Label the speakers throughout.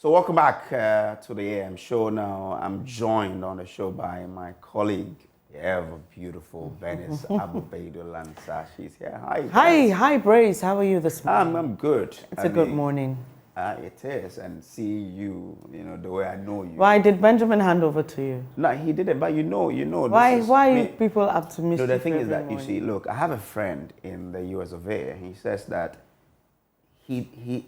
Speaker 1: So welcome back to the AM show. Now I'm joined on the show by my colleague, ever beautiful Venice Abubedo Lanza. She's here. Hi.
Speaker 2: Hi, Brace. How are you this morning?
Speaker 1: I'm good.
Speaker 2: It's a good morning.
Speaker 1: It is, and see you, the way I know you.
Speaker 2: Why did Benjamin hand over to you?
Speaker 1: No, he didn't, but you know.
Speaker 2: Why are you people up to mischief?
Speaker 1: No, the thing is that
Speaker 2: morning?
Speaker 1: you see, look, I have a friend in the US of A. He says that he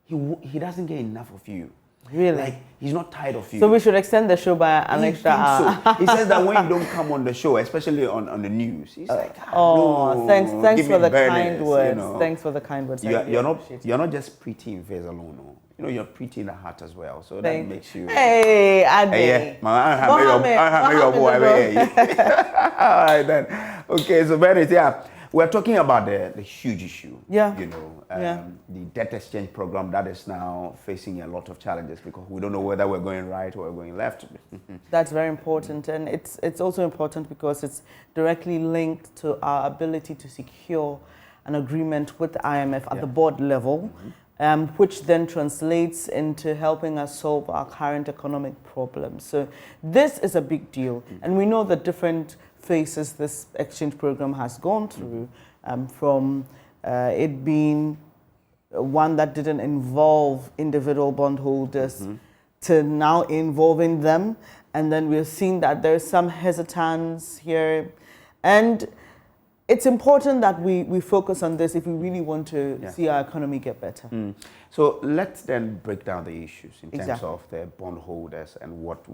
Speaker 1: doesn't get enough of you.
Speaker 2: Really?
Speaker 1: Like, he's not tired of you.
Speaker 2: So we should extend the show by an extra hour.
Speaker 1: So. He says that when you don't come on the show, especially on the news, he's like,
Speaker 2: no, thanks for the kind words. Thanks for the kind words.
Speaker 1: You're not just pretty in face alone, no. You're pretty in the heart as well. So that makes you.
Speaker 2: Hey, Ade.
Speaker 1: All right then. Okay, so Venice, we're talking about the huge issue. The debt exchange program that is now facing a lot of challenges because we don't know whether we're going right or we're going left.
Speaker 2: That's very important, and it's also important because it's directly linked to our ability to secure an agreement with the IMF at the board level, which then translates into helping us solve our current economic problems. So this is a big deal, and we know the different phases this exchange program has gone through, from it being one that didn't involve individual bondholders to now involving them. And then we're seeing that there's some hesitance here. And it's important that we focus on this if we really want to see our economy get better.
Speaker 1: So let's then break down the issues in terms of the bondholders and what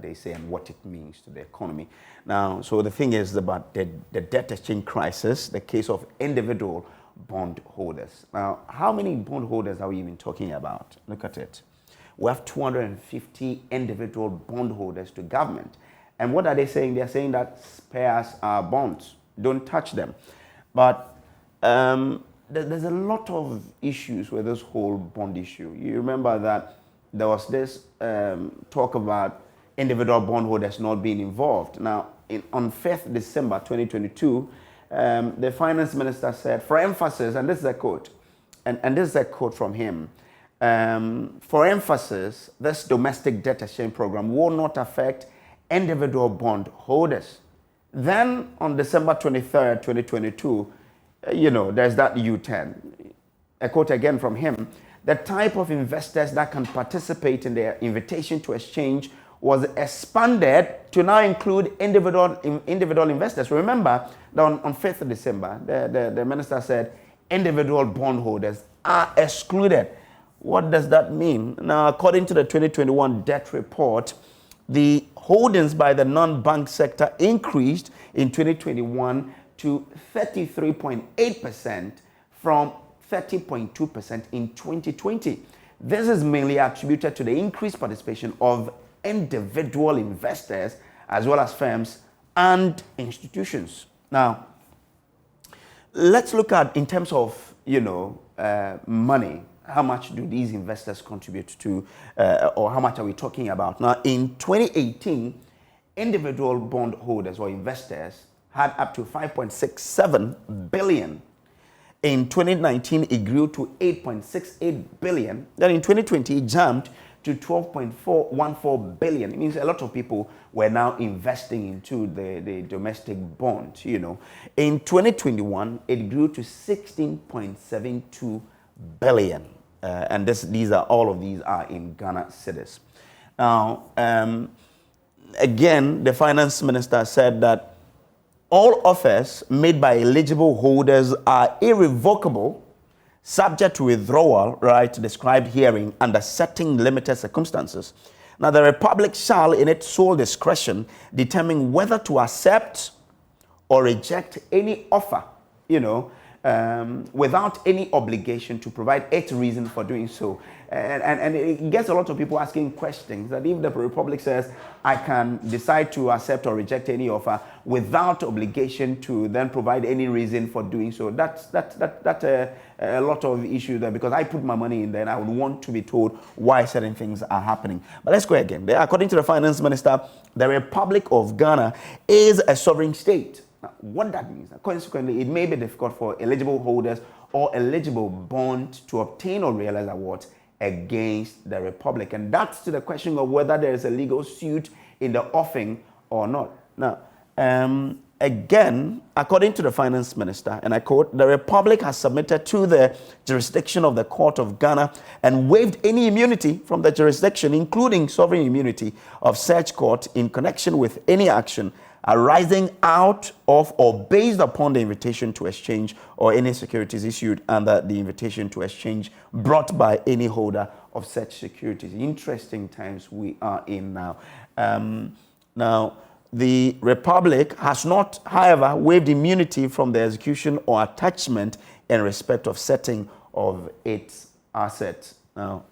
Speaker 1: they say and what it means to the economy. Now, so the thing is about the debt exchange crisis, the case of individual bondholders. Now, how many bondholders are we even talking about? Look at it. We have 250 individual bondholders to government. And what are they saying? They're saying that spare us our bonds. Don't touch them. But there's a lot of issues with this whole bond issue. You remember that there was this talk about individual bondholders not being involved. Now, on 5th December 2022, the finance minister said, for emphasis, and this is a quote, and this is a quote from him, for emphasis, this domestic debt exchange program will not affect individual bondholders. Then on December 23rd, 2022, there's that U-turn. A quote again from him, the type of investors that can participate in the invitation to exchange was expanded to now include individual investors. Remember that on 5th of December, the minister said individual bondholders are excluded. What does that mean? Now, according to the 2021 debt report, the holdings by the non-bank sector increased in 2021 to 33.8% from 30.2% in 2020. This is mainly attributed to the increased participation of individual investors as well as firms and institutions. Now, let's look at in terms of, money. How much do these investors contribute to, or how much are we talking about? Now, in 2018, individual bondholders or investors had up to 5.67 billion. In 2019, it grew to 8.68 billion. Then in 2020, it jumped to 12.414 billion. It means a lot of people were now investing into the domestic bond, In 2021, it grew to 16.72 billion. And all of these are in Ghana cedis. Now, again, the finance minister said that all offers made by eligible holders are irrevocable, subject to withdrawal, right, described herein under certain limited circumstances. Now, the Republic shall, in its sole discretion, determine whether to accept or reject any offer, without any obligation to provide its reason for doing so. And it gets a lot of people asking questions that if the Republic says, I can decide to accept or reject any offer without obligation to then provide any reason for doing so, that's a lot of issues there, because I put my money in there and I would want to be told why certain things are happening. But let's go again. According to the finance minister, the Republic of Ghana is a sovereign state. Now, what that means, consequently, it may be difficult for eligible holders or eligible bond to obtain or realize awards against the Republic. And that's to the question of whether there is a legal suit in the offing or not. Now, again, according to the finance minister, and I quote, the Republic has submitted to the jurisdiction of the Court of Ghana and waived any immunity from the jurisdiction, including sovereign immunity of such court in connection with any action arising out of or based upon the invitation to exchange or any securities issued under the invitation to exchange brought by any holder of such securities. Interesting times we are in now. Now, the Republic has not, however, waived immunity from the execution or attachment in respect of setting of its assets. Now,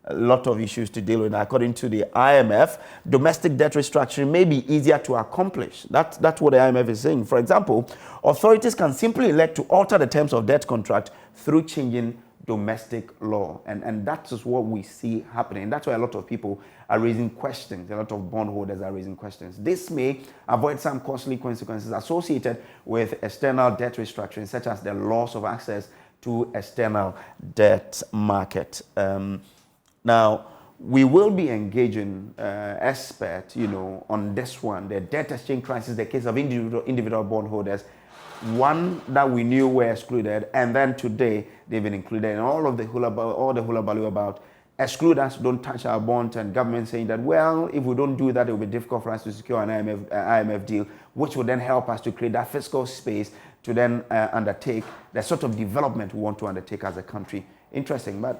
Speaker 1: a lot of issues to deal with. According to the IMF, domestic debt restructuring may be easier to accomplish. That's what the IMF is saying. For example, authorities can simply elect to alter the terms of debt contract through changing domestic law. And that is what we see happening. That's why a lot of people are raising questions. A lot of bondholders are raising questions. This may avoid some costly consequences associated with external debt restructuring, such as the loss of access to external debt market. Now, we will be engaging experts, on this one, the debt exchange crisis, the case of individual bondholders, one that we knew were excluded, and then today they've been included in all the hula about exclude us, don't touch our bonds, and government saying that, well, if we don't do that, it will be difficult for us to secure an IMF deal, which will then help us to create that fiscal space to then undertake the sort of development we want to undertake as a country. Interesting. But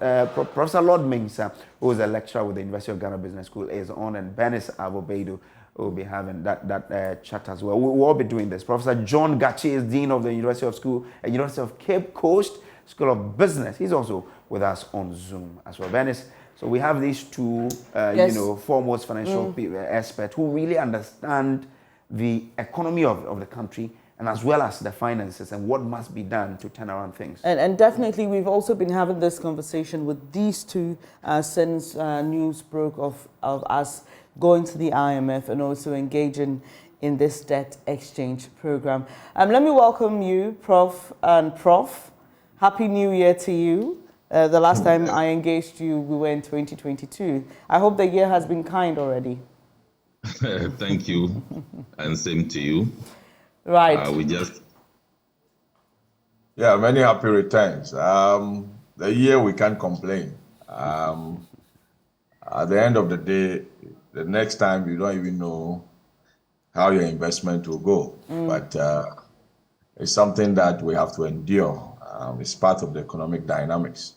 Speaker 1: Professor Lord Mensah, who is a lecturer with the University of Ghana Business School, is on, and Bernice Avobedu will be having that chat as well. We'll all be doing this. Professor John Gachi is Dean of the University of Cape Coast School of Business. He's also with us on Zoom as well. Bernice, so we have these two,
Speaker 2: yes,
Speaker 1: foremost financial experts who really understand the economy of the country, and as well as the finances and what must be done to turn around things.
Speaker 2: And definitely we've also been having this conversation with these two since news broke of us going to the IMF and also engaging in this debt exchange program. Let me welcome you, Prof. and Prof. Happy New Year to you. The last time I engaged you, we were in 2022. I hope the year has been kind already.
Speaker 3: Thank you, and same to you.
Speaker 2: Right.
Speaker 4: Many happy returns. The year we can't complain. At the end of the day, the next time you don't even know how your investment will go. But it's something that we have to endure. It's part of the economic dynamics.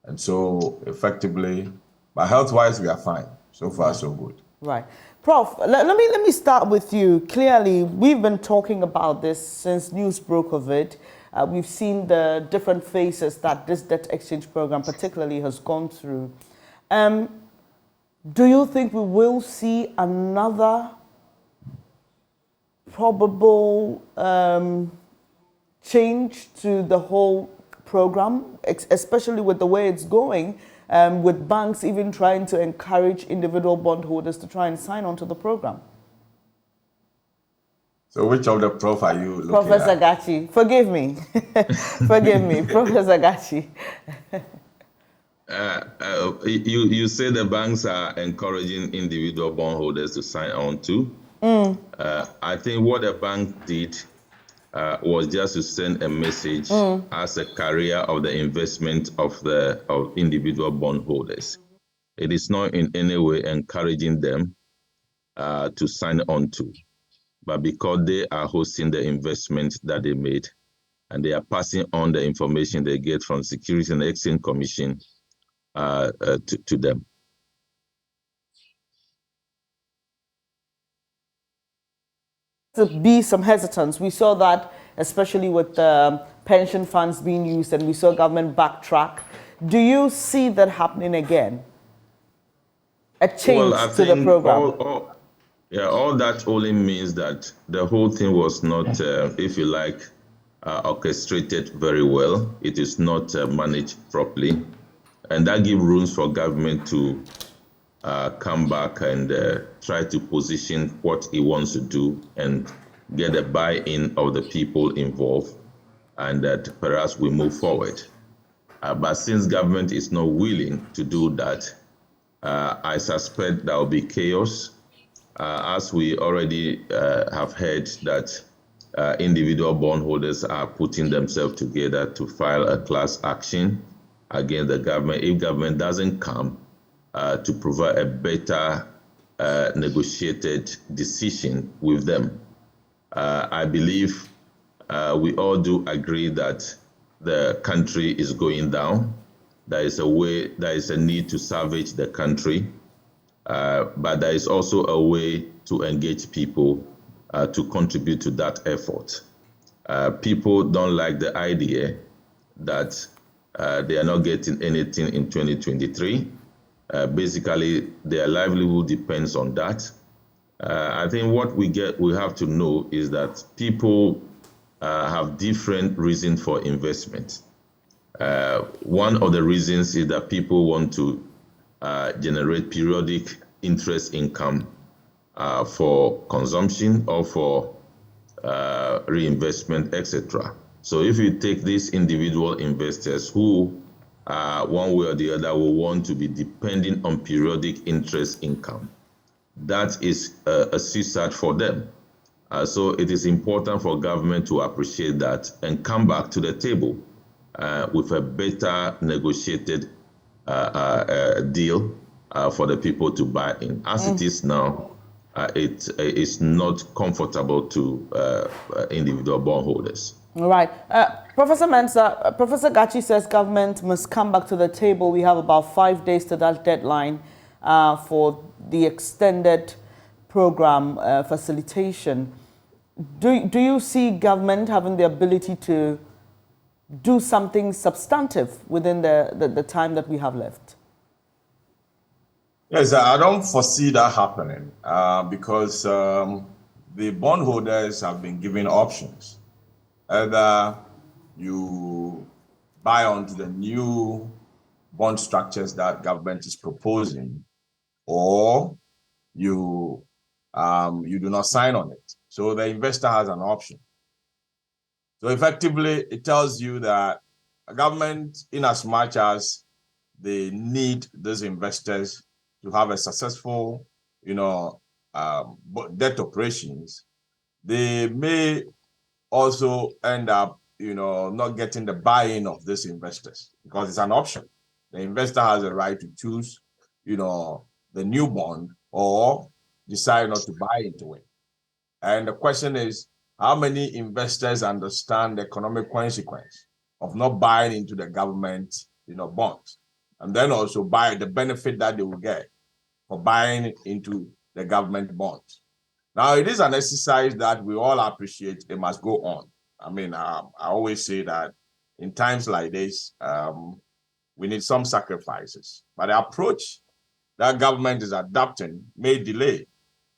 Speaker 4: And so effectively, but health-wise, we are fine. So far, so good.
Speaker 2: Right. Prof, let me start with you. Clearly, we've been talking about this since news broke of it. We've seen the different phases that this debt exchange program particularly has gone through. Do you think we will see another probable change to the whole program, especially with the way it's going, with banks even trying to encourage individual bondholders to try and sign on to the program?
Speaker 4: So which of the prof are you looking
Speaker 2: Professor
Speaker 4: at?
Speaker 2: Gachi, forgive me. Forgive me, Professor Gachi.
Speaker 3: You say the banks are encouraging individual bondholders to sign on to. I think what the bank did was just to send a message as a carrier of the investment of individual bondholders. It is not in any way encouraging them to sign on to, but because they are hosting the investment that they made, and they are passing on the information they get from Securities and Exchange Commission to them.
Speaker 2: To be some hesitance. We saw that especially with pension funds being used, and we saw government backtrack. Do you see that happening again? A change to the program?
Speaker 3: All that only means that the whole thing was not, if you like, orchestrated very well. It is not managed properly. And that gives rooms for government to come back and try to position what he wants to do and get a buy-in of the people involved, and that perhaps we move forward. But since government is not willing to do that, I suspect there will be chaos. As we already have heard that individual bondholders are putting themselves together to file a class action against the government if government doesn't come to provide a better negotiated decision with them. I believe we all do agree that the country is going down. There is a need to salvage the country, but there is also a way to engage people to contribute to that effort. People don't like the idea that they are not getting anything in 2023. Basically, their livelihood depends on that. I think what we have to know is that people have different reasons for investment. One of the reasons is that people want to generate periodic interest income for consumption or for reinvestment, etc. So if you take these individual investors who one way or the other will want to be depending on periodic interest income, that is a suicide for them. So it is important for government to appreciate that and come back to the table with a better negotiated deal for the people to buy in. As it is now, it is not comfortable to individual bondholders.
Speaker 2: All right. Professor Mensah, Professor Gachi says government must come back to the table. We have about 5 days to that deadline for the extended program facilitation. Do you see government having the ability to do something substantive within the time that we have left?
Speaker 4: Yes, I don't foresee that happening because the bondholders have been given options. Either you buy onto the new bond structures that government is proposing, or you do not sign on it. So the investor has an option. So effectively, it tells you that a government, in as much as they need those investors to have a successful, debt operations, they may also end up, not getting the buy-in of these investors because it's an option. The investor has a right to choose, the new bond or decide not to buy into it. And the question is, how many investors understand the economic consequence of not buying into the government, bonds, and then also buy the benefit that they will get for buying into the government bonds? Now, it is an exercise that we all appreciate. It must go on. I mean, I always say that in times like this, we need some sacrifices. But the approach that government is adopting may delay,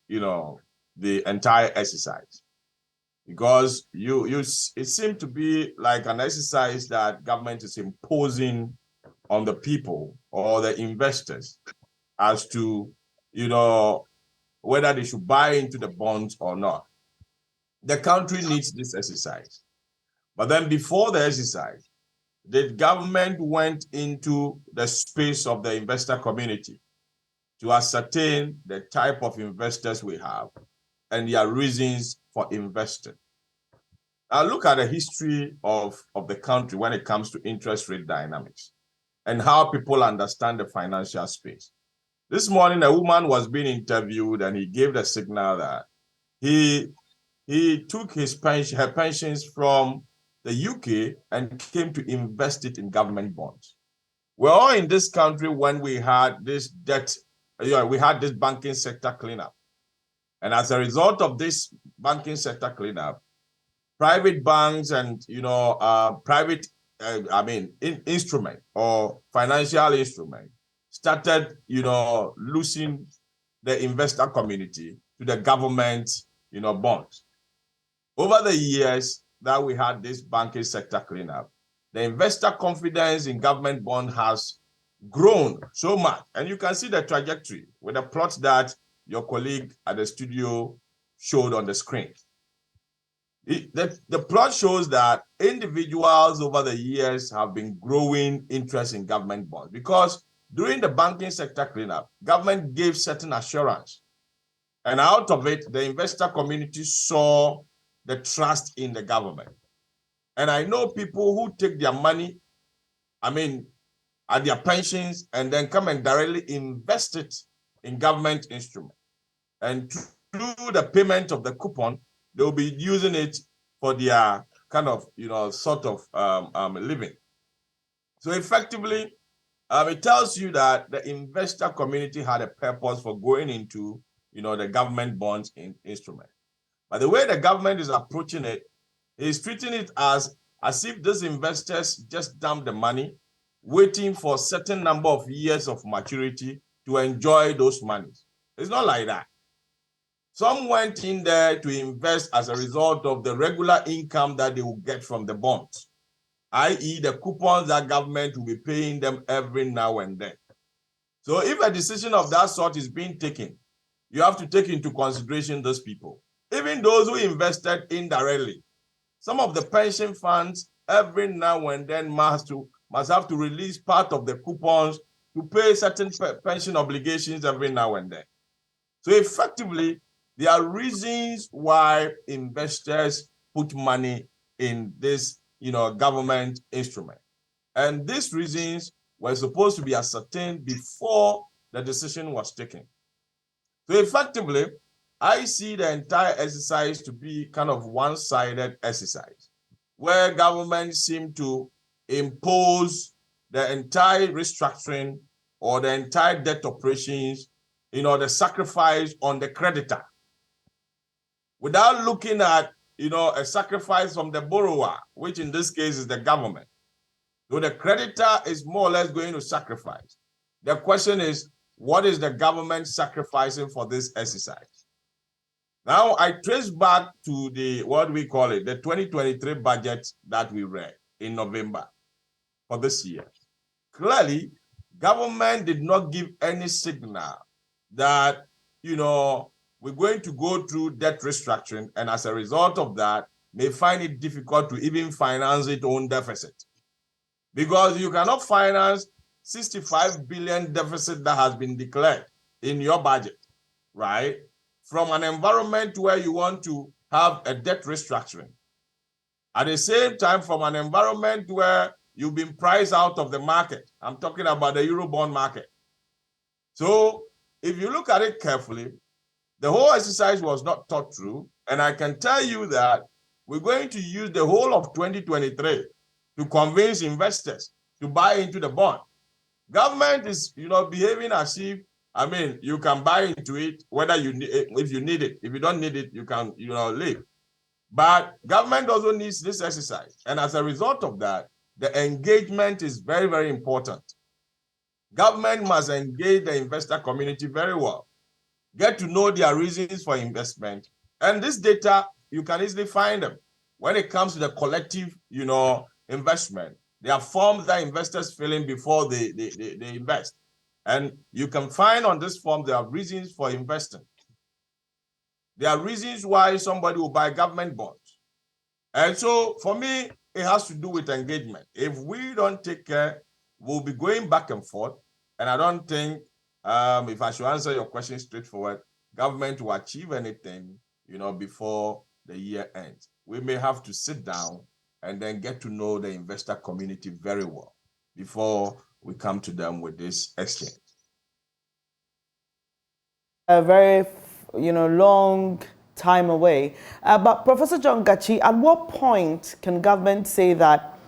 Speaker 4: the entire exercise, because it seemed to be like an exercise that government is imposing on the people or the investors as to, whether they should buy into the bonds or not. The country needs this exercise. But then before the exercise, the government went into the space of the investor community to ascertain the type of investors we have and their reasons for investing. Now look at the history of the country when it comes to interest rate dynamics and how people understand the financial space. This morning, a woman was being interviewed and he gave the signal that he took her pensions from the UK and came to invest it in government bonds. We're all in this country when we had this debt, we had this banking sector cleanup. And as a result of this banking sector cleanup, private banks and, private, instrument or financial instrument started, losing the investor community to the government, bonds. Over the years that we had this banking sector cleanup, the investor confidence in government bond has grown so much. And you can see the trajectory with the plots that your colleague at the studio showed on the screen. The plot shows that individuals over the years have been growing interest in government bonds because during the banking sector cleanup, government gave certain assurance. And out of it, the investor community saw the trust in the government. And I know people who take their money, at their pensions, and then come and directly invest it in government instruments. And through the payment of the coupon, they'll be using it for their kind of, sort of living. So effectively, it tells you that the investor community had a purpose for going into, the government bonds instrument. But the way the government is approaching it is treating it as if these investors just dump the money, waiting for a certain number of years of maturity to enjoy those monies. It's not like that. Some went in there to invest as a result of the regular income that they will get from the bonds, i.e. the coupons that government will be paying them every now and then. So if a decision of that sort is being taken, you have to take into consideration those people. Even those who invested indirectly. Some of the pension funds every now and then must have to release part of the coupons to pay certain pension obligations every now and then. So effectively, there are reasons why investors put money in this, government instrument. And these reasons were supposed to be ascertained before the decision was taken. So effectively, I see the entire exercise to be kind of one-sided exercise, where government seem to impose the entire restructuring or the entire debt operations, the sacrifice on the creditor, without looking at, a sacrifice from the borrower, which in this case is the government. So the creditor is more or less going to sacrifice. The question is, what is the government sacrificing for this exercise? Now, I trace back to the 2023 budget that we read in November for this year. Clearly, government did not give any signal that, we're going to go through debt restructuring, and as a result of that, may find it difficult to even finance its own deficit. Because you cannot finance 65 billion deficit that has been declared in your budget, right? From an environment where you want to have a debt restructuring. At the same time, from an environment where you've been priced out of the market. I'm talking about the Eurobond market. So if you look at it carefully, the whole exercise was not thought through. And I can tell you that we're going to use the whole of 2023 to convince investors to buy into the bond. Government is, behaving as if, you can buy into it, whether if you need it. If you don't need it, you can, leave. But government also needs this exercise. And as a result of that, the engagement is very, very important. Government must engage the investor community very well. Get to know their reasons for investment. And this data, you can easily find them. When it comes to the collective, investment, there are forms that investors fill in before they invest. And you can find on this form, there are reasons for investing. There are reasons why somebody will buy government bonds. And so for me, it has to do with engagement. If we don't take care, we'll be going back and forth. And I don't think, if I should answer your question straightforward, government will achieve anything, before the year ends. We may have to sit down and then get to know the investor community very well before we come to them with this exchange.
Speaker 2: A very, long time away. But Professor John Gachi, at what point can government say that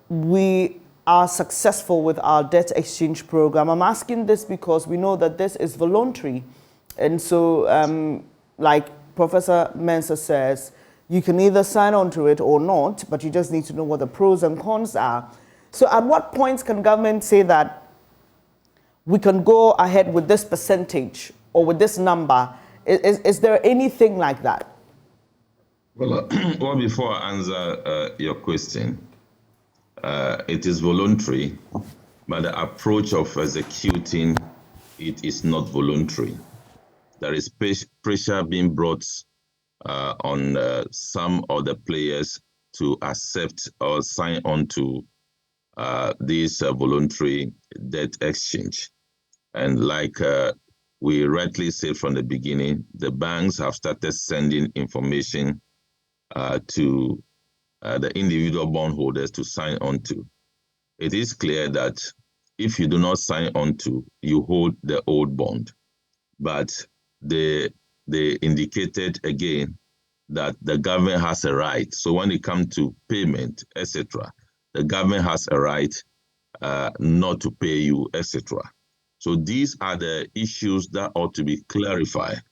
Speaker 2: we are successful with our debt exchange program? I'm asking this because we know that this is voluntary. And so, like Professor Mensah says, you can either sign on to it or not, but you just need to know what the pros and cons are. So at what points can government say that we can go ahead with this percentage or with this number? Is there anything like that?
Speaker 3: Well, before I answer your question, it is voluntary, but the approach of executing it is not voluntary. There is pressure being brought on some of the players to accept or sign on to this voluntary debt exchange. And like we rightly said from the beginning, the banks have started sending information to the individual bondholders to sign on to. It is clear that if you do not sign on to, you hold the old bond. But they indicated again that the government has a right. So when it comes to payment, etc., the government has a right not to pay you, etc. So these are the issues that ought to be clarified.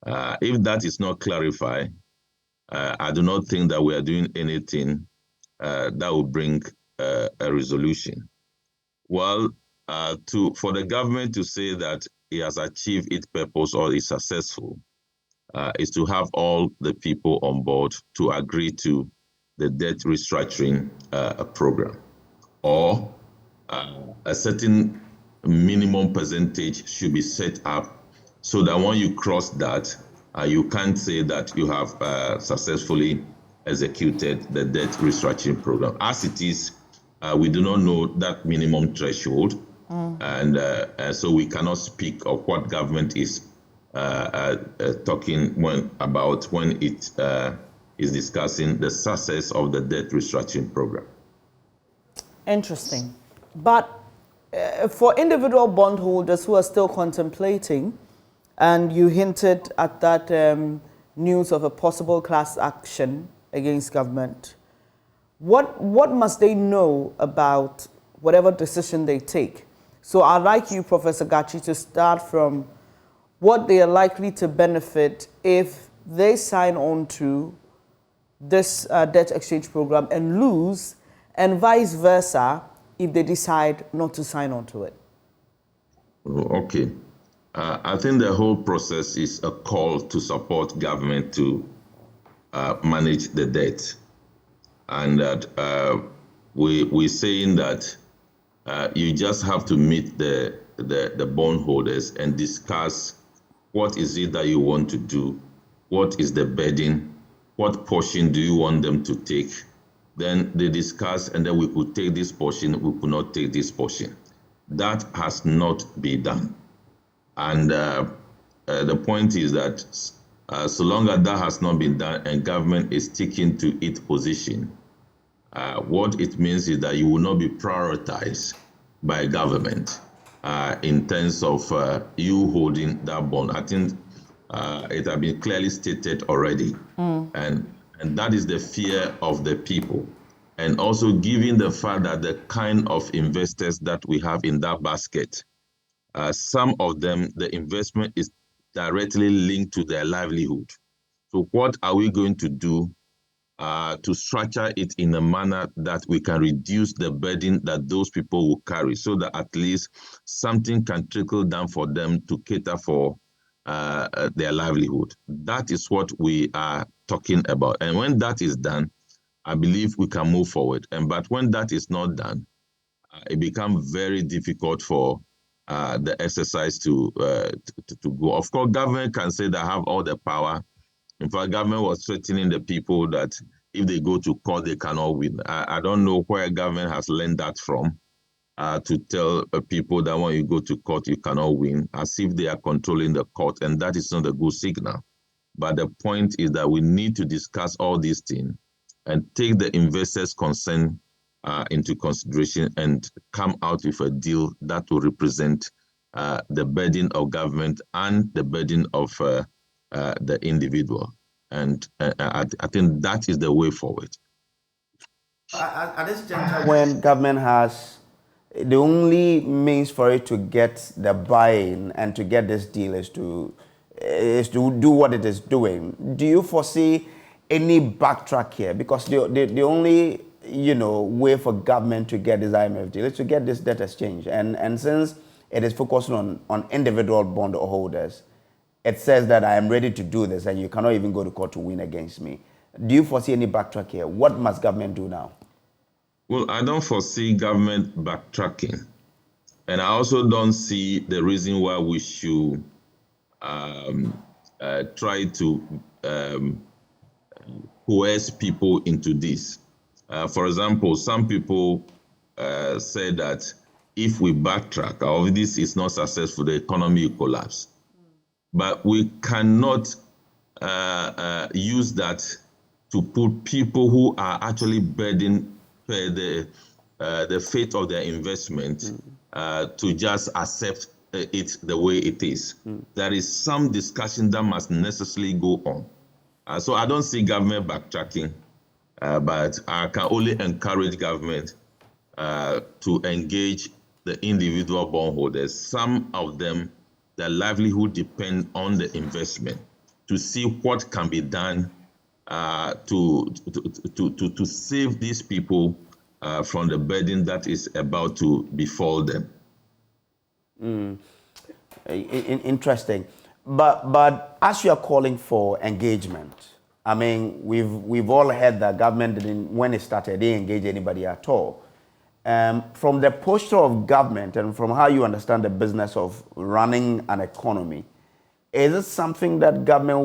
Speaker 3: If that is not clarified, I do not think that we are doing anything that will bring a resolution. Well, for the government to say that it has achieved its purpose or is successful, is to have all the people on board to agree to the debt restructuring program, or a certain minimum percentage should be set up so that when you cross that, you can't say that you have successfully executed the debt restructuring program. As it is, we do not know that minimum threshold, and so we cannot speak of what government is talking about when it is discussing the success of the debt restructuring program.
Speaker 2: Interesting. But for individual bondholders who are still contemplating, and you hinted at that news of a possible class action against government, what must they know about whatever decision they take? So I'd like you, Professor Gachi, to start from what they are likely to benefit if they sign on to this debt exchange program and lose, and vice versa if they decide not to sign on to it.
Speaker 3: Okay. I think the whole process is a call to support government to manage the debt. And that we're saying that you just have to meet the bondholders and discuss what is it that you want to do, what is the burden, what portion do you want them to take. Then they discuss, and then we could take this portion, we could not take this portion. That has not been done. And the point is that so long as that has not been done and government is sticking to its position, what it means is that you will not be prioritized by government in terms of you holding that bond. I think it has been clearly stated already. And that is the fear of the people. And also given the fact that the kind of investors that we have in that basket, some of them, the investment is directly linked to their livelihood. So what are we going to do to structure it in a manner that we can reduce the burden that those people will carry, so that at least something can trickle down for them to cater for their livelihood? That is what we are talking about. And when that is done, I believe we can move forward. But when that is not done, it becomes very difficult for the exercise to go. Of course, government can say they have all the power. In fact, government was threatening the people that if they go to court, they cannot win. I don't know where government has learned that from, to tell people that when you go to court, you cannot win, as if they are controlling the court, and that is not a good signal. But the point is that we need to discuss all these things and take the investors' concern into consideration and come out with a deal that will represent the burden of government and the burden of the individual. And I think that is the way forward.
Speaker 1: At this juncture, when government has the only means for it to get the buy-in and to get this deal is to do what it is doing, do you foresee any backtrack here? Because the only way for government to get this IMF deal is to get this debt exchange, and since it is focusing on individual bondholders, it says that I am ready to do this, and you cannot even go to court to win against me. Do you foresee any backtrack here? What must government do now?
Speaker 3: Well, I don't foresee government backtracking, and I also don't see the reason why we should try to coerce people into this. For example, some people say that if we backtrack or if this is not successful, the economy will collapse. But we cannot use that to put people who are actually burdened by the fate of their investment to just accept it the way it is. There is some discussion that must necessarily go on. So I don't see government backtracking, but I can only encourage government to engage the individual bondholders. Some of them, their livelihood depends on the investment, to see what can be done to save these people from the burden that is about to befall them.
Speaker 1: Interesting. But as you are calling for engagement, I mean, we've all heard that government didn't, when it started, they didn't engage anybody at all. From the posture of government and from how you understand the business of running an economy, is it something that government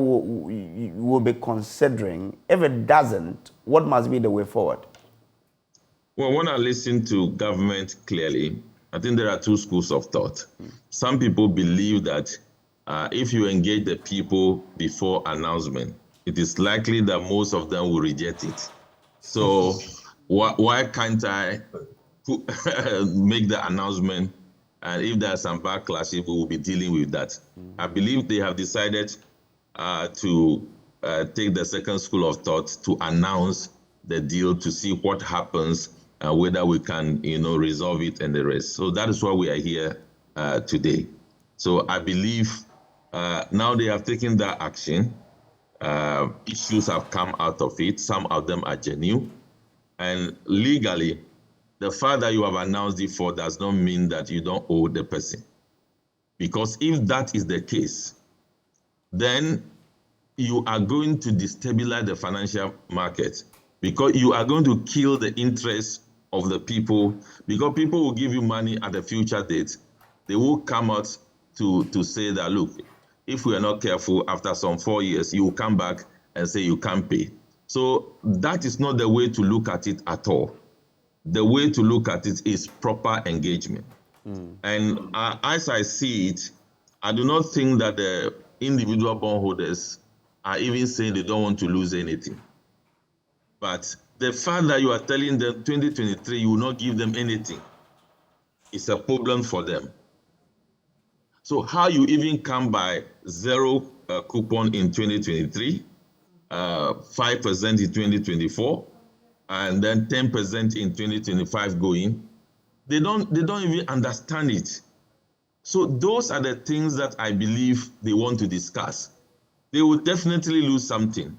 Speaker 1: will be considering? If it doesn't, what must be the way forward?
Speaker 3: Well, when I listen to government clearly, I think there are two schools of thought. Some people believe that if you engage the people before announcement, it is likely that most of them will reject it. So why can't I make the announcement? And if there's some backlash, we will be dealing with that. I believe they have decided to take the second school of thought to announce the deal to see what happens and whether we can, resolve it and the rest. So that is why we are here today. So I believe now they have taken that action. Issues have come out of it. Some of them are genuine. And legally, the fact that you have announced it for does not mean that you don't owe the person. Because if that is the case, then you are going to destabilize the financial market, because you are going to kill the interest of the people, because people will give you money at a future date. They will come out to say that, look, if we are not careful, after some 4 years, you will come back and say you can't pay. So that is not the way to look at it at all. The way to look at it is proper engagement. And as I see it, I do not think that the individual bondholders are even saying they don't want to lose anything. But the fact that you are telling them 2023 you will not give them anything is a problem for them. So how you even come by zero coupon in 2023, 5% in 2024, and then 10% in 2025 going, they don't even understand it. So those are the things that I believe they want to discuss. They will definitely lose something,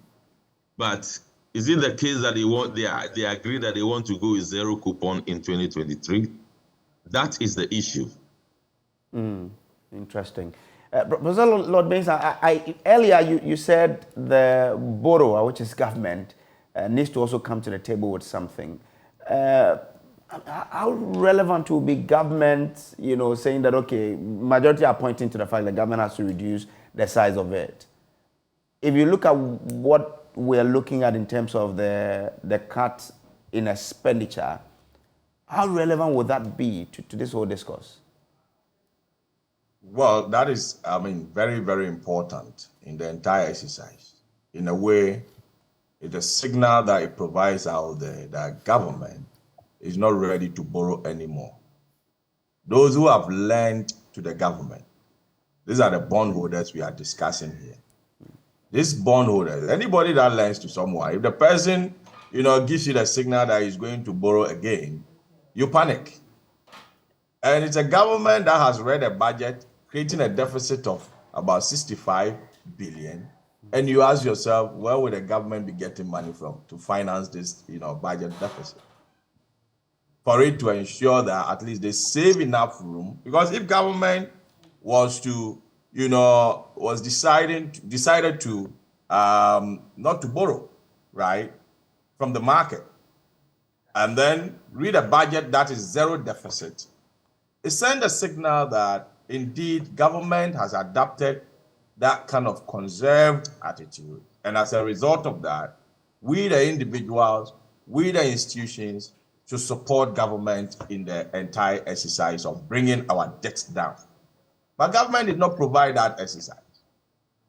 Speaker 3: but is it the case that they agree that they want to go with zero coupon in 2023? That is the issue.
Speaker 1: Interesting. Professor Lord Baines, earlier you said the borrower, which is government, needs to also come to the table with something. How relevant will be government, saying that, okay, majority are pointing to the fact that government has to reduce the size of it. If you look at what we're looking at in terms of the cut in expenditure, how relevant would that be to this whole discourse?
Speaker 4: Well, that is, very, very important in the entire exercise. In a way, it's a signal that it provides out there that government is not ready to borrow anymore. Those who have lent to the government, these are the bondholders we are discussing here. These bondholders, anybody that lends to someone, if the person, gives you the signal that he's going to borrow again, you panic. And it's a government that has read a budget creating a deficit of about 65 billion. And you ask yourself, where would the government be getting money from to finance this, budget deficit? For it to ensure that at least they save enough room, because if government was to, decided to not to borrow, right, from the market, and then read a budget that is zero deficit, it sends a signal that indeed government has adapted that kind of conserved attitude. And as a result of that, we, the individuals, we, the institutions, should support government in the entire exercise of bringing our debts down. But government did not provide that exercise.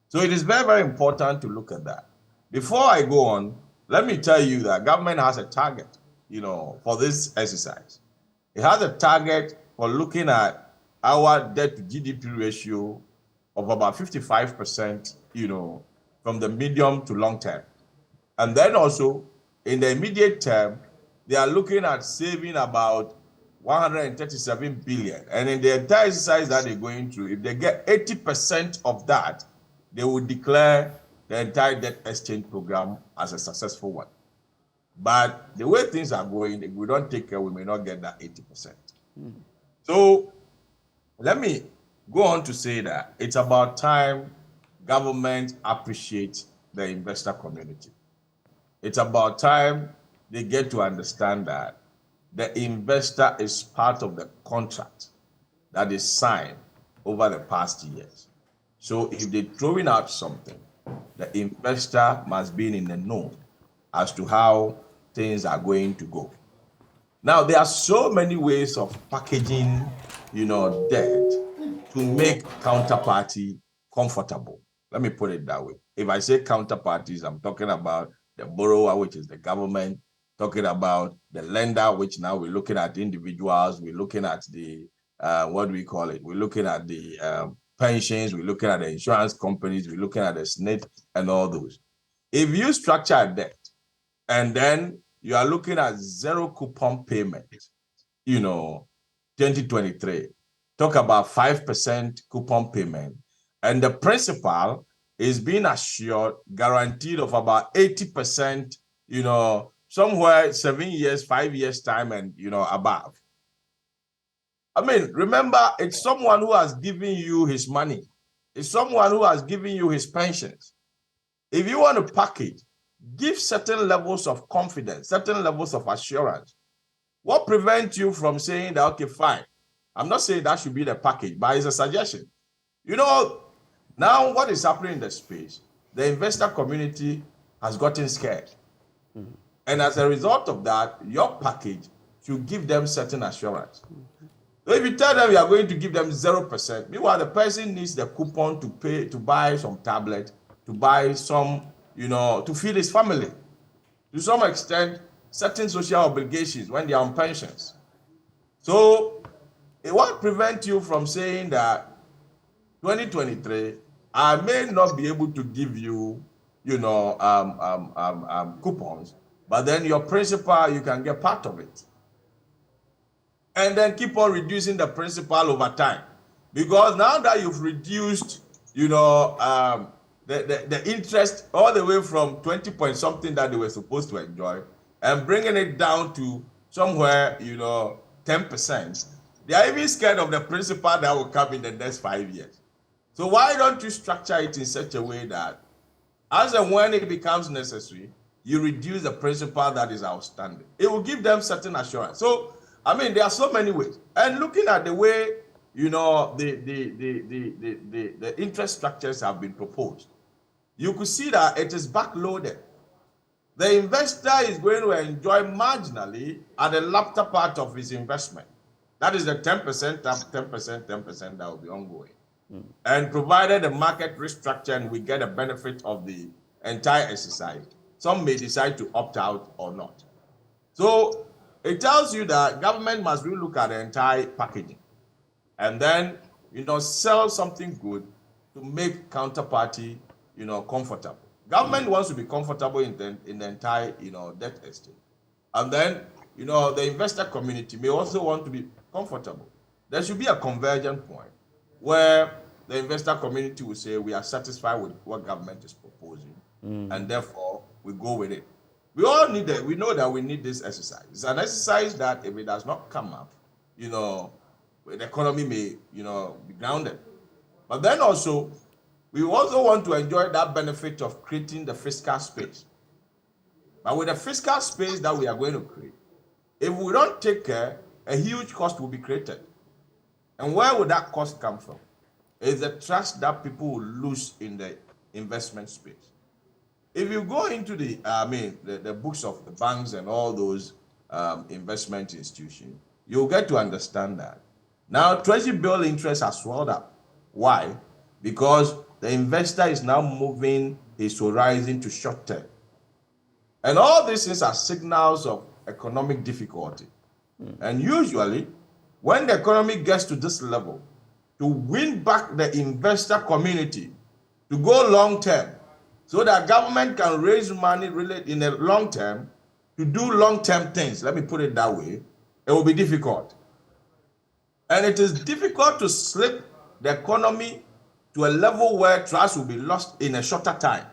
Speaker 4: So it is very, very important to look at that. Before I go on, let me tell you that government has a target, for this exercise. It has a target for looking at our debt to GDP ratio of about 55%, from the medium to long term. And then also, in the immediate term, they are looking at saving about 137 billion. And in the entire exercise that they're going through, if they get 80% of that, they will declare the entire debt exchange program as a successful one. But the way things are going, if we don't take care, we may not get that 80%. So let me go on to say that it's about time government appreciates the investor community. It's about time they get to understand that the investor is part of the contract that is signed over the past years. So if they're throwing out something, the investor must be in the know as to how things are going to go. Now, there are so many ways of packaging, debt to make counterparty comfortable. Let me put it that way. If I say counterparties, I'm talking about the borrower, which is the government, talking about the lender, which now we're looking at individuals, we're looking at the, we're looking at the pensions, we're looking at the insurance companies, we're looking at the SNIT and all those. If you structure a debt and then you are looking at zero coupon payment, 2023, talk about 5% coupon payment, and the principal is being assured, guaranteed of about 80%, somewhere 7 years, 5 years time and, above. I mean, remember, it's someone who has given you his money. It's someone who has given you his pensions. If you want to package, give certain levels of confidence, certain levels of assurance. What prevents you from saying that, okay, fine. I'm not saying that should be the package, but it's a suggestion. Now what is happening in the space, the investor community has gotten scared. Mm-hmm. And as a result of that, your package should give them certain assurance. So if you tell them you are going to give them 0%, meanwhile, the person needs the coupon to pay, to buy some tablet, to buy some, to feed his family. To some extent, certain social obligations when they are on pensions. So it won't prevent you from saying that 2023, I may not be able to give you, coupons, but then your principal, you can get part of it. And then keep on reducing the principal over time. Because now that you've reduced, the interest all the way from 20 point something that they were supposed to enjoy and bringing it down to somewhere, 10%, they are even scared of the principal that will come in the next 5 years. So why don't you structure it in such a way that as and when it becomes necessary, you reduce the principal that is outstanding? It will give them certain assurance. So, I mean, there are so many ways. And looking at the way, the interest structures have been proposed, you could see that it is backloaded. The investor is going to enjoy marginally at the latter part of his investment. That is the 10%, 10% that will be ongoing. And provided the market restructure and we get a benefit of the entire exercise, some may decide to opt out or not. So it tells you that government must really look at the entire packaging and then, sell something good to make counterparty, comfortable. Government wants to be comfortable in the entire, debt exchange. And then, the investor community may also want to be comfortable. There should be a convergent point where the investor community will say, we are satisfied with what government is proposing, and therefore we go with it. We all need it. We know that we need this exercise. It's an exercise that if it does not come up, the economy may, be grounded. But then also, we also want to enjoy that benefit of creating the fiscal space. But with the fiscal space that we are going to create, if we don't take care, a huge cost will be created. And where would that cost come from? is the trust that people will lose in the investment space. If you go into the books of the banks and all those investment institutions, you'll get to understand that. Now, Treasury bill interest has swelled up. Why? Because the investor is now moving his horizon to short term. And all these things are signals of economic difficulty. And usually, when the economy gets to this level, to win back the investor community to go long term, so that government can raise money really in the long term to do long term things, let me put it that way, it will be difficult. And it is difficult to slip the economy to a level where trust will be lost in a shorter time.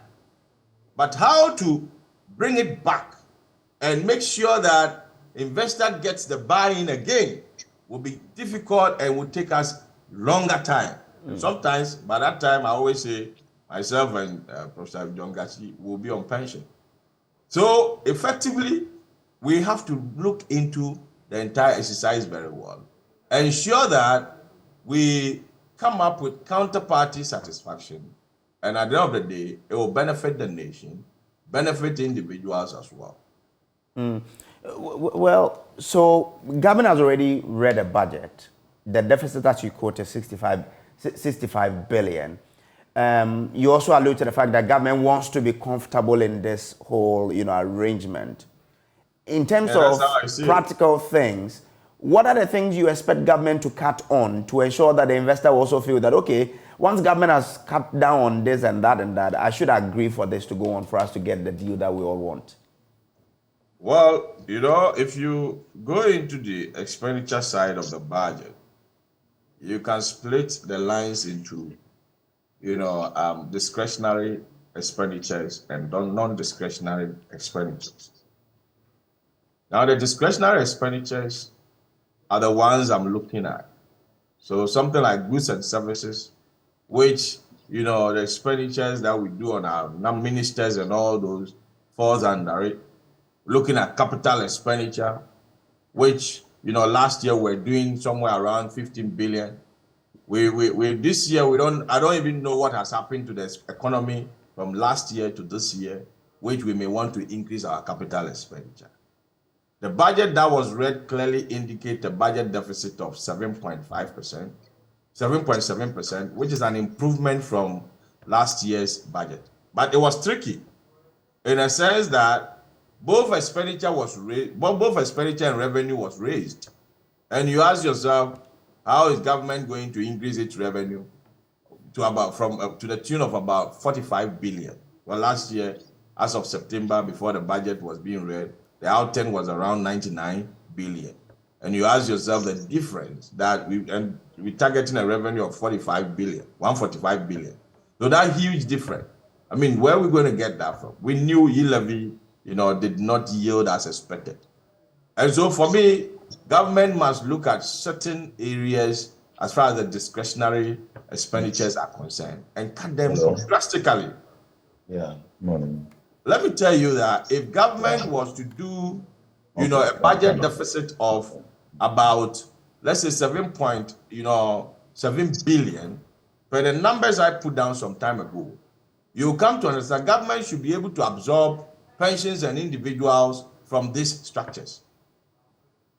Speaker 4: But how to bring it back and make sure that investor gets the buy-in again will be difficult and will take us longer time. Sometimes, by that time, I always say, myself and Professor John Gachi will be on pension. So, effectively, we have to look into the entire exercise very well. Ensure that we come up with counterparty satisfaction, and at the end of the day, it will benefit the nation, benefit individuals as well.
Speaker 1: Well, so government has already read a budget. The deficit that you quoted, 65 billion. You also allude to the fact that government wants to be comfortable in this whole, arrangement. In terms of practical things, what are the things you expect government to cut on to ensure that the investor will also feel that, okay, once government has cut down on this and that, I should agree for this to go on for us to get the deal that we all want?
Speaker 4: Well, if you go into the expenditure side of the budget, you can split the lines into, discretionary expenditures and non-discretionary expenditures. Now, the discretionary expenditures are the ones I'm looking at. So something like goods and services, which, the expenditures that we do on our ministers and all those falls under it. Looking at capital expenditure, which, last year we're doing somewhere around 15 billion. We this year, I don't even know what has happened to the economy from last year to this year, which we may want to increase our capital expenditure. The budget that was read clearly indicates a budget deficit of 7.7%, which is an improvement from last year's budget. But it was tricky in a sense that both expenditure and revenue was raised. And you ask yourself, how is government going to increase its revenue to the tune of about 45 billion? Well, last year, as of September, before the budget was being read, the outturn was around 99 billion. And you ask yourself the difference that we're targeting a revenue of 145 billion. So that huge difference. I mean, where are we going to get that from? We knew e-levy, did not yield as expected. And so for me, government must look at certain areas as far as the discretionary expenditures are concerned and cut them drastically.
Speaker 5: Yeah, morning.
Speaker 4: Let me tell you that if government was to do, a budget deficit of about, let's say 7 billion, for the numbers I put down some time ago, you come to understand government should be able to absorb pensions and individuals from these structures.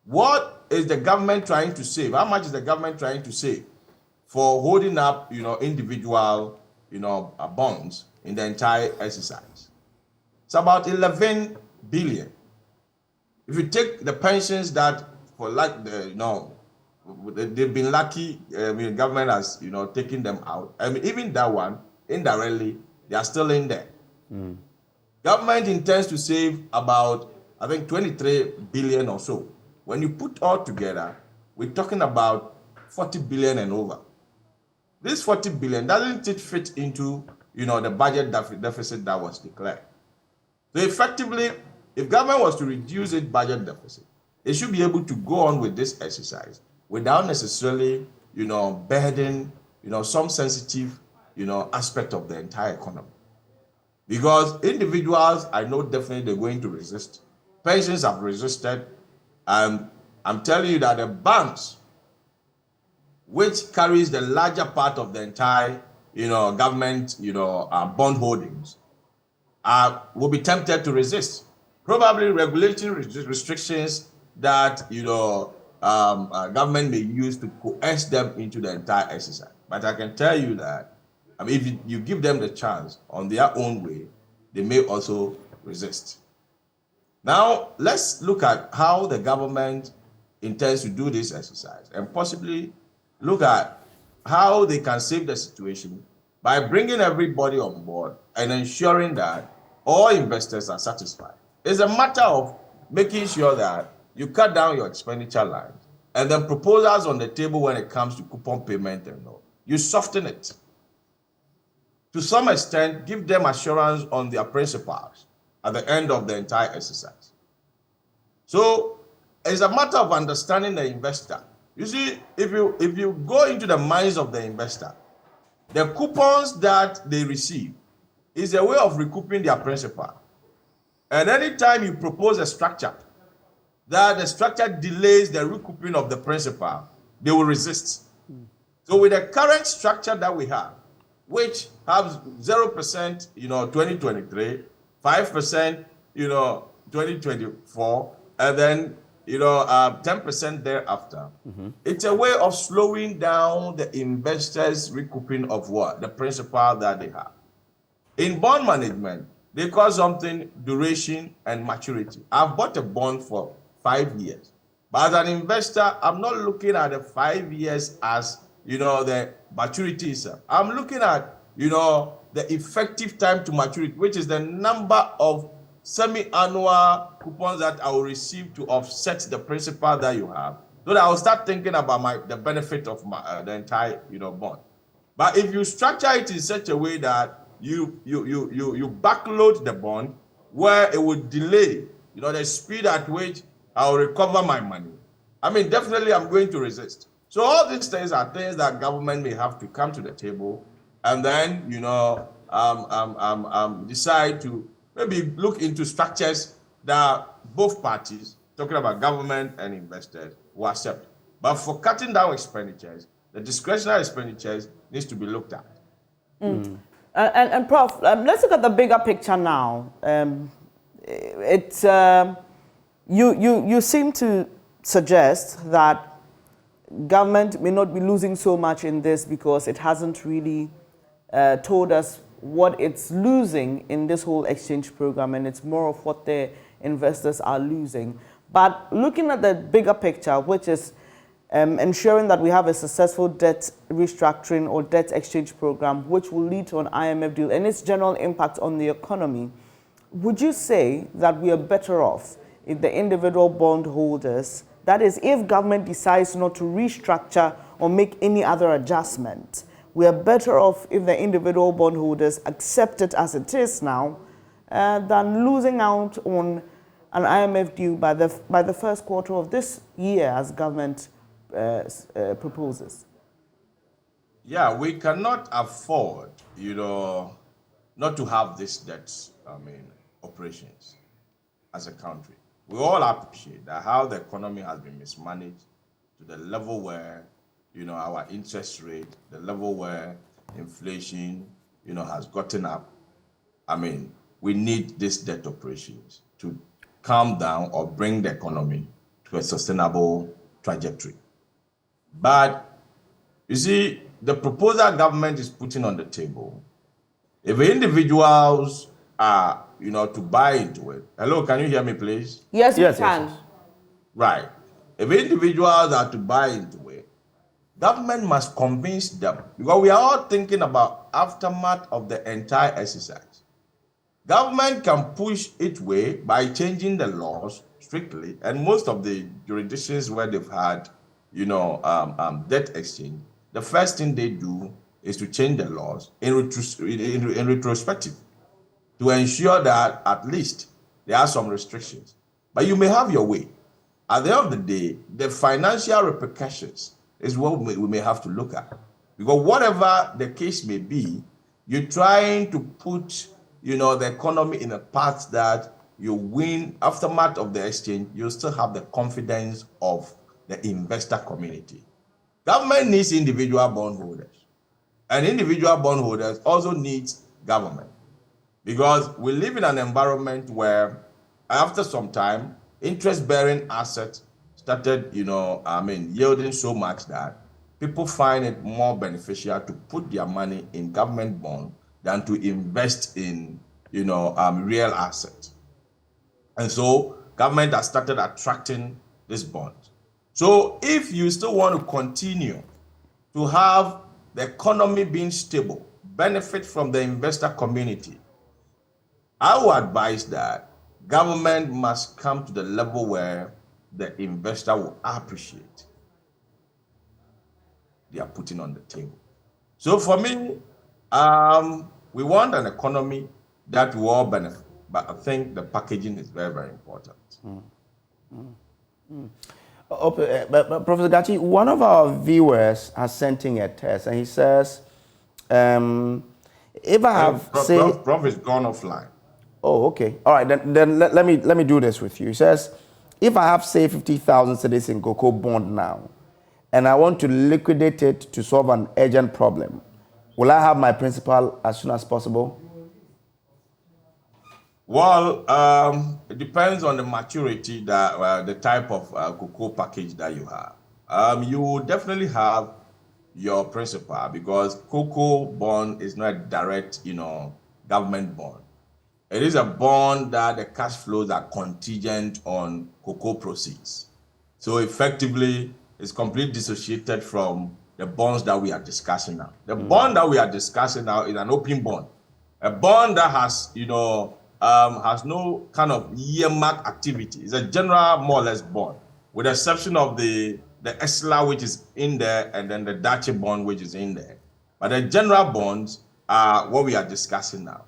Speaker 4: What is the government trying to save? How much is the government trying to save for holding up, individual, bonds in the entire exercise? It's about 11 billion. If you take the pensions that they've been lucky, government has, taken them out. Even that one, indirectly, they are still in there. Government intends to save about, 23 billion or so. When you put all together, we're talking about 40 billion and over. This 40 billion, doesn't it fit into, the budget deficit that was declared? So effectively, if government was to reduce its budget deficit, it should be able to go on with this exercise without necessarily, burden, some sensitive, aspect of the entire economy. Because individuals, I know definitely they're going to resist. Pensions have resisted. I'm telling you that the banks, which carries the larger part of the entire, government, bond holdings, will be tempted to resist. Probably regulating restrictions that, government may use to coerce them into the entire exercise. But I can tell you that, if you give them the chance on their own way, they may also resist. Now, let's look at how the government intends to do this exercise and possibly look at how they can save the situation by bringing everybody on board and ensuring that all investors are satisfied. It's a matter of making sure that you cut down your expenditure lines and then proposals on the table when it comes to coupon payment and all. You soften it. To some extent, give them assurance on their principles at the end of the entire exercise. So it's a matter of understanding the investor. You see, if you go into the minds of the investor, the coupons that they receive is a way of recouping their principal. And anytime you propose a structure that the structure delays the recouping of the principal, they will resist. So with the current structure that we have, which has 0%, 2023, 5%, 2024, and then 10% thereafter. It's a way of slowing down the investors' recouping of what? The principal that they have. In bond management, they call something duration and maturity. I've bought a bond for 5 years. But as an investor, I'm not looking at the 5 years as, the maturity itself. I'm looking at, the effective time to maturity, which is the number of semi-annual coupons that I will receive to offset the principal that you have. So that I will start thinking about the benefit of the entire, bond. But if you structure it in such a way that you backload the bond, where it would delay, the speed at which I will recover my money, definitely I'm going to resist. So all these things are things that government may have to come to the table and then, decide to maybe look into structures that both parties, talking about government and investors, will accept. But for cutting down expenditures, the discretionary expenditures needs to be looked at.
Speaker 2: And Prof, let's look at the bigger picture now. You seem to suggest that government may not be losing so much in this because it hasn't really told us what it's losing in this whole exchange program, and it's more of what the investors are losing. But looking at the bigger picture, which is ensuring that we have a successful debt restructuring or debt exchange program, which will lead to an IMF deal and its general impact on the economy, would you say that we are better off if the individual bondholders, that is, if government decides not to restructure or make any other adjustment, we are better off if the individual bondholders accept it as it is now than losing out on an IMF deal by the first quarter of this year as government proposes?
Speaker 4: Yeah, we cannot afford, not to have these debts, operations as a country. We all appreciate that how the economy has been mismanaged to the level where, our interest rate, the level where inflation, has gotten up. We need these debt operations to calm down or bring the economy to a sustainable trajectory. But you see, the proposal government is putting on the table, if individuals are, to buy into it. Hello, can you hear me, please?
Speaker 2: Yes, we can.
Speaker 1: Yes.
Speaker 4: Right. If individuals are to buy into it, government must convince them, because we are all thinking about aftermath of the entire exercise. Government can push its way by changing the laws strictly, and most of the jurisdictions where they've had, debt exchange, the first thing they do is to change the laws in retrospective to ensure that at least there are some restrictions. But you may have your way. At the end of the day, the financial repercussions is what we may have to look at. Because whatever the case may be, you're trying to put, the economy in a path that you win. Aftermath of the exchange, you still have the confidence of the investor community. Government needs individual bondholders, and individual bondholders also needs government, because we live in an environment where after some time, interest-bearing assets started, yielding so much that people find it more beneficial to put their money in government bond than to invest in, real assets. And so government has started attracting this bond. So if you still want to continue to have the economy being stable, benefit from the investor community, I would advise that government must come to the level where the investor will appreciate they are putting on the table. So for me, we want an economy that will all benefit, but I think the packaging is very, very important.
Speaker 1: But Professor Gachi, one of our viewers has sent in a test, and he says, if I have
Speaker 4: Prof is gone offline.
Speaker 1: Oh, okay. All right, then let me do this with you. He says, if I have, say, 50,000 cedis in cocoa bond now, and I want to liquidate it to solve an urgent problem, will I have my principal as soon as possible?
Speaker 4: Well, it depends on the maturity, that the type of cocoa package that you have. You will definitely have your principal, because cocoa bond is not a direct, government bond. It is a bond that the cash flows are contingent on cocoa proceeds. So effectively, it's completely dissociated from the bonds that we are discussing now. The bond that we are discussing now is an open bond, a bond that has, has no kind of earmark activity. It's a general, more or less bond, with the exception of the ESLA, which is in there, and then the Dache bond, which is in there. But the general bonds are what we are discussing now.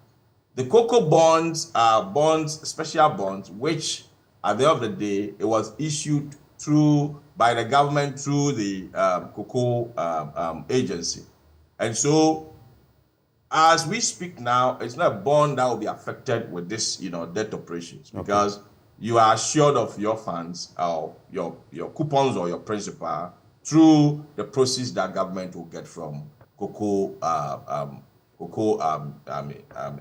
Speaker 4: The cocoa bonds are bonds, special bonds, which at the end of the day, it was issued by the government through the cocoa agency. And so, as we speak now, it's not a bond that will be affected with this, debt operations, because you are assured of your funds, or your coupons or your principal through the proceeds that government will get from cocoa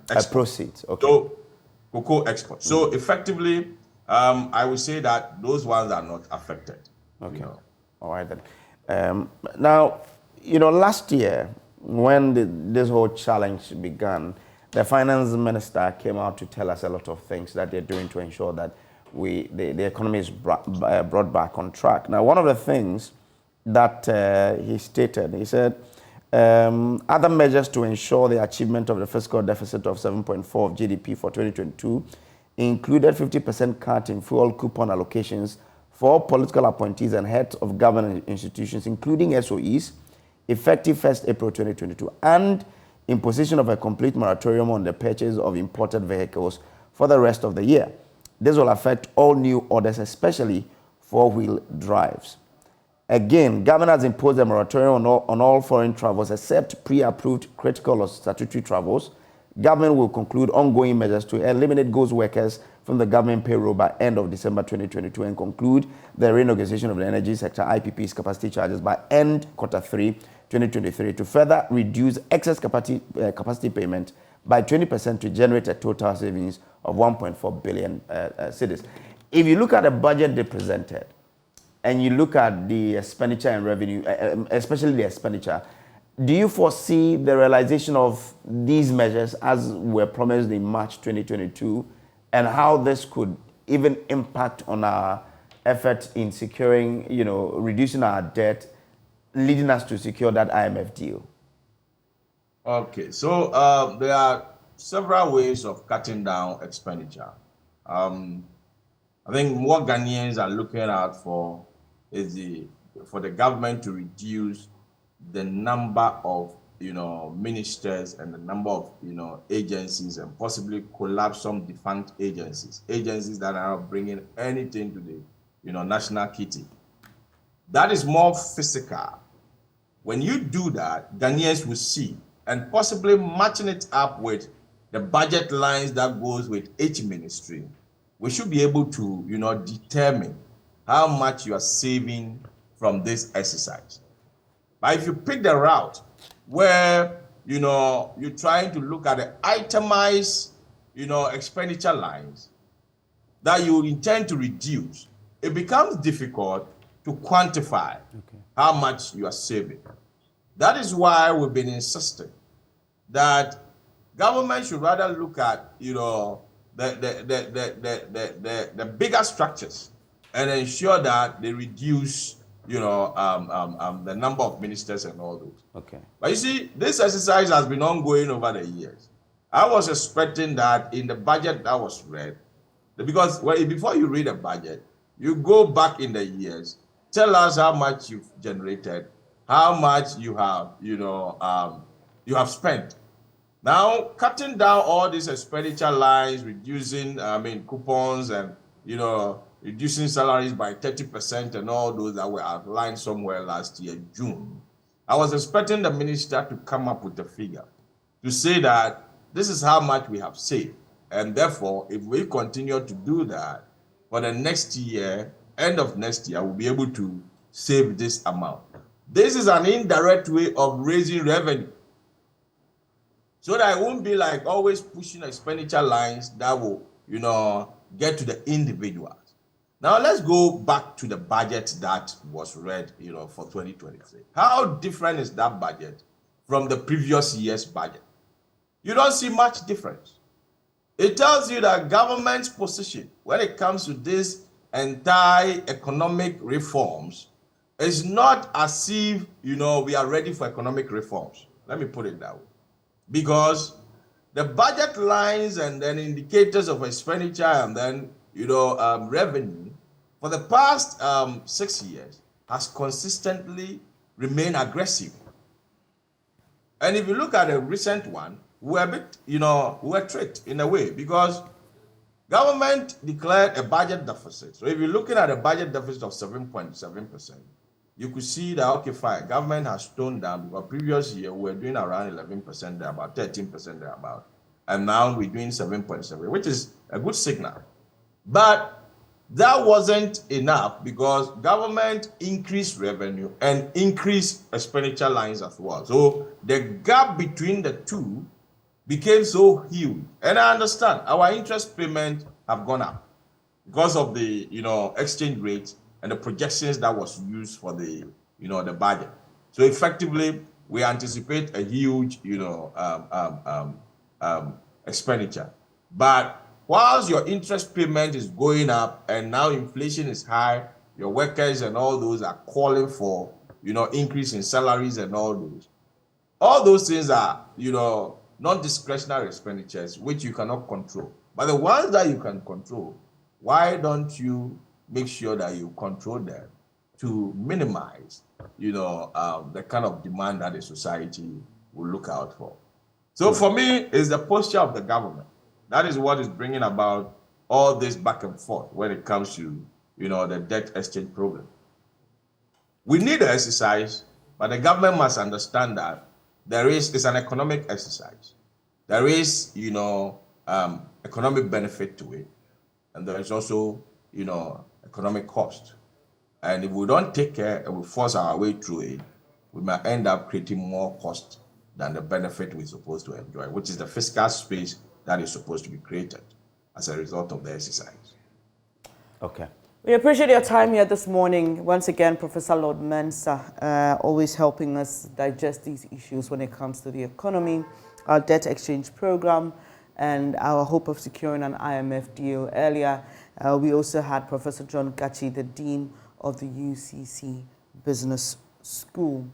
Speaker 4: export.
Speaker 1: Proceeds. Okay.
Speaker 4: So cocoa export. So effectively, I would say that those ones are not affected.
Speaker 1: Okay. All right then. Now, last year when this whole challenge began, the finance minister came out to tell us a lot of things that they're doing to ensure that the economy is brought back on track. Now, one of the things that he stated, he said, other measures to ensure the achievement of the fiscal deficit of 7.4 of GDP for 2022 included 50% cut in fuel coupon allocations for political appointees and heads of government institutions, including SOEs, effective 1st April 2022, and imposition of a complete moratorium on the purchase of imported vehicles for the rest of the year. This will affect all new orders, especially four-wheel drives. Again, government has imposed a moratorium on all foreign travels except pre-approved critical or statutory travels. Government will conclude ongoing measures to eliminate ghost workers from the government payroll by end of December 2022 and conclude the renegotiation of the energy sector IPP's capacity charges by end Q3 2023 to further reduce excess capacity payment by 20% to generate a total savings of 1.4 billion cedis. If you look at the budget they presented, and you look at the expenditure and revenue, especially the expenditure, do you foresee the realization of these measures as were promised in March 2022, and how this could even impact on our effort in securing, reducing our debt, leading us to secure that IMF deal?
Speaker 4: Okay, so there are several ways of cutting down expenditure. I think what Ghanaians are looking out for is for the government to reduce the number of ministers and the number of agencies, and possibly collapse some defunct agencies that are not bringing anything to the national kitty. That is more physical. When you do that, Ghanaians will see, and possibly matching it up with the budget lines that goes with each ministry, we should be able to determine how much you are saving from this exercise. But if you pick the route where, you're trying to look at the itemized, expenditure lines that you intend to reduce, it becomes difficult to quantify how much you are saving. That is why we've been insisting that government should rather look at, the bigger structures and ensure that they reduce, the number of ministers and all those.
Speaker 1: Okay.
Speaker 4: But you see, this exercise has been ongoing over the years. I was expecting that in the budget that was read, because before you read a budget, you go back in the years, tell us how much you've generated, how much you have, you have spent. Now, cutting down all these expenditure lines, reducing, coupons and, reducing salaries by 30% and all those that were outlined somewhere last year, June. I was expecting the minister to come up with a figure to say that this is how much we have saved. And therefore, if we continue to do that, for the next year, end of next year, we'll be able to save this amount. This is an indirect way of raising revenue. So that it won't be like always pushing expenditure lines that will, get to the individuals. Now let's go back to the budget that was read, for 2023. How different is that budget from the previous year's budget? You don't see much difference. It tells you that government's position when it comes to this entire economic reforms is not as if, we are ready for economic reforms. Let me put it that way. Because the budget lines and then indicators of expenditure and then, revenue for the past 6 years has consistently remained aggressive. And if you look at the recent one, we're a bit, we were tricked in a way because government declared a budget deficit. So if you're looking at a budget deficit of 7.7%, you could see that, okay, fine, government has toned down because previous year we were doing around 11% there, about 13% there about. And now we're doing 7.7, which is a good signal. But that wasn't enough because government increased revenue and increased expenditure lines as well. So the gap between the two became so huge. And I understand our interest payments have gone up because of the, exchange rates and the projections that was used for the, the budget. So effectively, we anticipate a huge, expenditure. But whilst your interest payment is going up and now inflation is high, your workers and all those are calling for, increase in salaries and all those. All those things are, non-discretionary expenditures, which you cannot control. But the ones that you can control, why don't you make sure that you control them to minimize, the kind of demand that the society will look out for? So for me, it's the posture of the government. That is what is bringing about all this back and forth when it comes to, the debt exchange program. We need the exercise, but the government must understand that it's an economic exercise. There is, economic benefit to it. And there is also, economic cost. And if we don't take care and we force our way through it, we might end up creating more cost than the benefit we're supposed to enjoy, which is the fiscal space that is supposed to be created as a result of the exercise.
Speaker 1: Okay.
Speaker 2: We appreciate your time here this morning. Once again, Professor Lord Mensah, always helping us digest these issues when it comes to the economy, our debt exchange program, and our hope of securing an IMF deal. Earlier, we also had Professor John Kachi, the Dean of the UCC Business School.